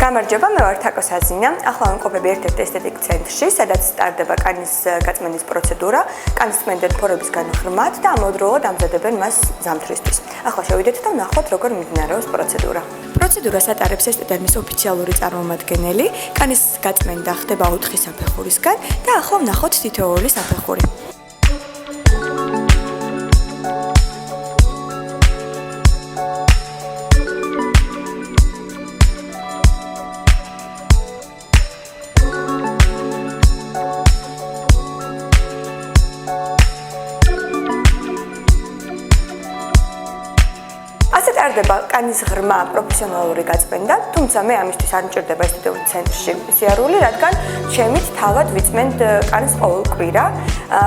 გამარჯობა, მე ვარ თაკო საზინა. ახლა ვიმყოფები ერთ-ერთ ესთეტიკ ცენტრში, სადაც სტარდება კანის გაწმენდის პროცედურა, კანის წმენდენ ფორების განხრმად და ამავდროულად ამზადებენ მას ზამთრისთვის. ახლა შევიდეთ და ვნახოთ, როგორ მიმდინარეობს პროცედურა. პროცედურას ატარებს ესტედერმის ოფიციალური წარმომადგენელი. კანის გაწმენდა ხდება 4 საფეხურისგან და ახლა ვნახოთ თითოეული საფეხური. ტარდება კანის ღრმა პროფესიონალური გაწმენდა, თუმცა მე ამისთვის არ მჭირდება ესთეტიკურ ცენტრში სიარული, რადგან ჩემით თავად ვიწმენთ კანის ყოველ კვირა,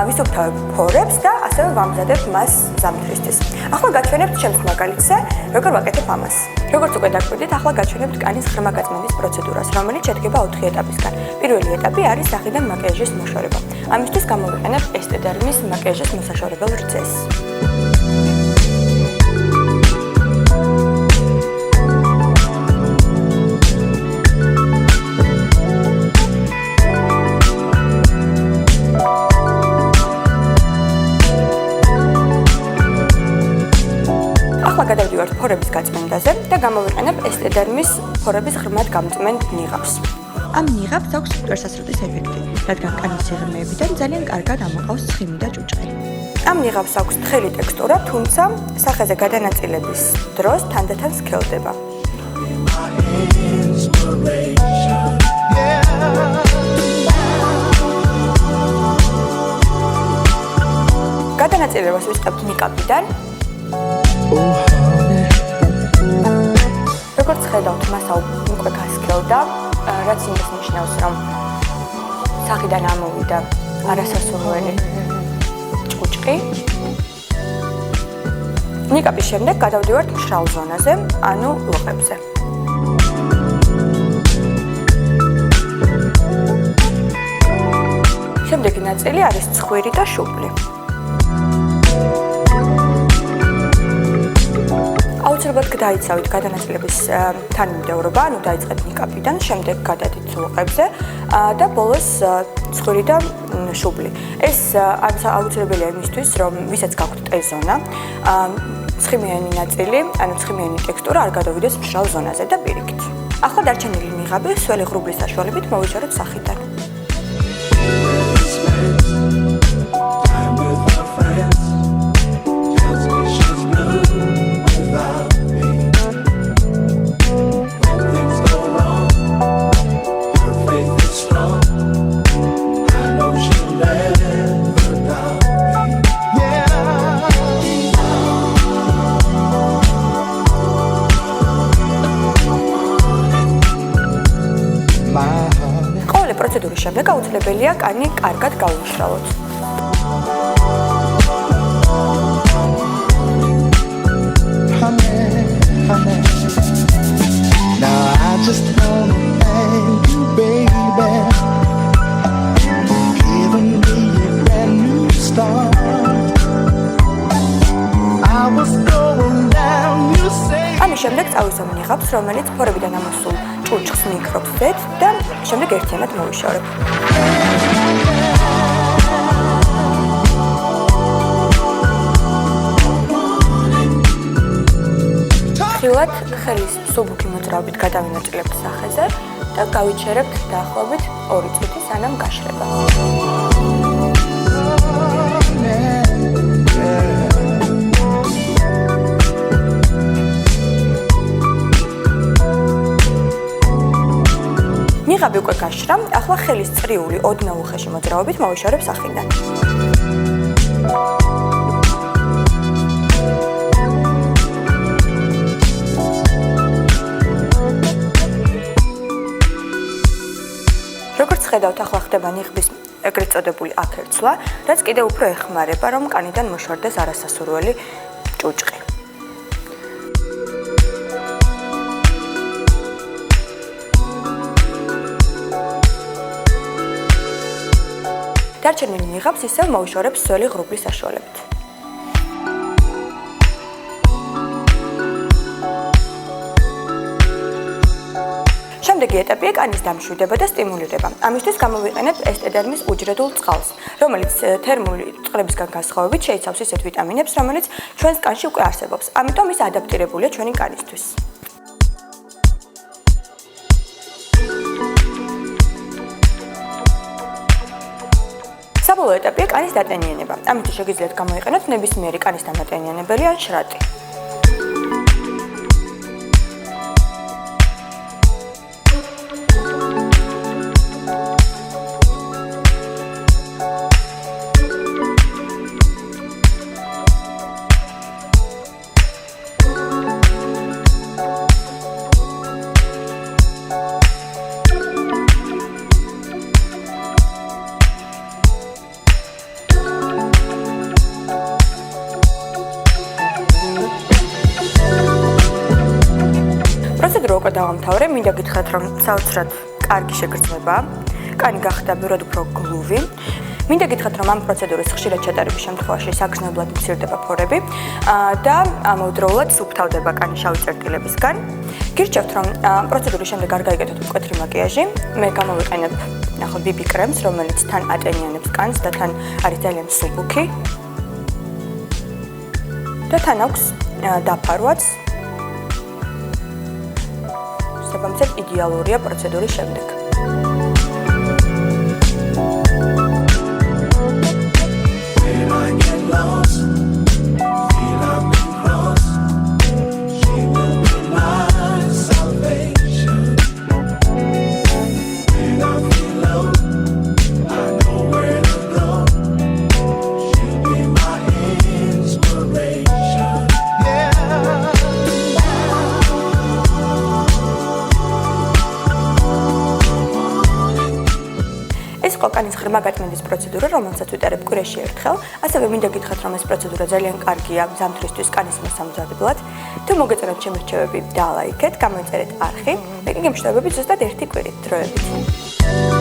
ვისუფთავებ ფორებს და ასევე ვამზადებ მას ზამთრისთვის. ახლა გაჩვენებთ ჩემს მაგალითზე, როგორ ვაკეთებ ამას. როგორც უკვე დაგვიდით, ახლა გაჩვენებთ კანის ღრმა გაწმენდის პროცედურას, რომელიც შედგება 4 ეტაპისგან. პირველი ეტაპი არის სახიდან მაკიაჟის მოშორება. ამისთვის გამოვიყენებ ესტედერმის მაკიაჟის მოსაშორებელ რძეს. გადავდივართ ფორების გაწმენდაზე და გამოვიყენებ ესტედერმის ფორების ღრმად გამწმენდ ნიღაბს. ამ ნიღაბს აქვს ტვერსასრუტის ეფექტი, რადგან კანის სიღრმეებიდან ძალიან კარგად ამოყავს ცხიმი და ჭუჭყი. ამ ნიღაბს აქვს თხელი ტექსტურა, თუმცა სახეზე გადანაწილების დროს თანდათან სქელდება. გადანაწილებას ვისწრებთ ნიკაპიდან. როგორც ხედავთ, მასა უკვე გასქელდა, რაც იმას ნიშნავს, რომ სახიდან ამოვიდა არასასურველი ჭუჭყი. ნიკაპის შემდეგ გადავდივართ მშრალ ზონაზე, ანუ ლოყებზე. შემდეგი ნაწილი არის ცხვირი და შუბლი. აუცილებლად გადაიცავით გადანაწილების თანმიმდევრობა, ანუ დაიწყეთ ნიკაპიდან, შემდეგ გადადით ლოყებზე და ბოლოს ცხვირი და შუბლი. ეს აუცილებელია იმისთვის, რომ ვისაც გაქვთ ტეზონა, ცხიმიანი ნაწილი, ანუ ცხიმიანი ტექსტურა არ გადავიდეს მშრალ ზონაზე და პირიქით. ახლა დარჩენილი ნიღაბი სველი ღრუბლის საშუალებით მოვიშოროთ სახიდან. პროცედურის შემდეგ აუცილებელია კანი კარგად გაუშრალოთ. ამის შემდეგ წავისვამ ნიღაბს, რომელიც ფორებიდან ამოსულ ჭუჭყს მიკრობს ზედ და შემდეგ ერთიანად მოვიშორებ. ხილად ხელის მსუბუქი მოძრაობით გადავინაწილებთ სახეზე და გავიჩერებთ დაახლოებით 2 წუთი სანამ გაშრება. ნიღაბი უკვე გაშრა, ახლა ხელის წრიული ოდნავ უხეში მოძრაობით მოვიშორებ სახიდან. როგორც ხედავთ, ახლა ხდება ნიღბის ეგრეთ წოდებული აქერცვლა, რაც კიდევ უფრო ეხმარება, რომ კანიდან მოშორდეს არასასურველი ჭუჭყი. დარჩენილ ნიღაბს ისევ მოვიშორებ სველი ღრუბლის საშუალებით. შემდეგი ეტაპია კანის დამშვიდება და სტიმულირება. ამისთვის გამოვიყენებთ ესტედერმის უჯრედულ წყალს, რომელიც თერმული წყლებისგან განსხვავებით შეიცავს ისეთ ვიტამინებს, რომელიც ჩვენს კანში უკვე არსებობს. ამიტომ ის ადაპტირებულია ჩვენი კანისთვის. საბოლოო ეტაპია კანის დატენიანება. ამისთვის შეგიძლიათ გამოიყენოთ ნებისმიერი კანის დამატენიანებელი ან შრატი. პროცედურა უკვე დავამთავრე, მინდა გითხრათ, რომ საოცრად კარგი შეგრძნებაა. კანი გახდა ბევრად უფრო გლუვი. მინდა გითხრათ, რომ ამ პროცედურის ხშირად ჩატარების შემთხვევაში საგრძნობლად მცირდება ფორები და ამავდროულად სუფთავდება კანი შავი წერტილებისგან. გირჩევთ, რომ პროცედურის შემდეგ არ გაიგეთოთ მკვეთრი მაკიაჟი. მე გამოვიყენებ ნახოთ BB კრემს, რომელიც თან ატენიანებს კანს და თან არის ძალიან მსუბუქი. და თან აქვს დაფარვაც. საბამცეთ იდეალურია პროცედურის შემდეგ. კანის ღრმა გაწმენდის პროცედურა, რომელსაც ვიტარებ კვირაში ერთხელ. ასევე მინდა გითხრათ, რომ ეს პროცედურა ძალიან კარგია ზამთრისთვის კანის მოსამზადებლად. თუ მოგეწონათ ჩემი რჩევები, დალაიქეთ, გამოიწერეთ არხი. მე კი გემშვიდობებით ზუსტად 1 კვირით დროებით.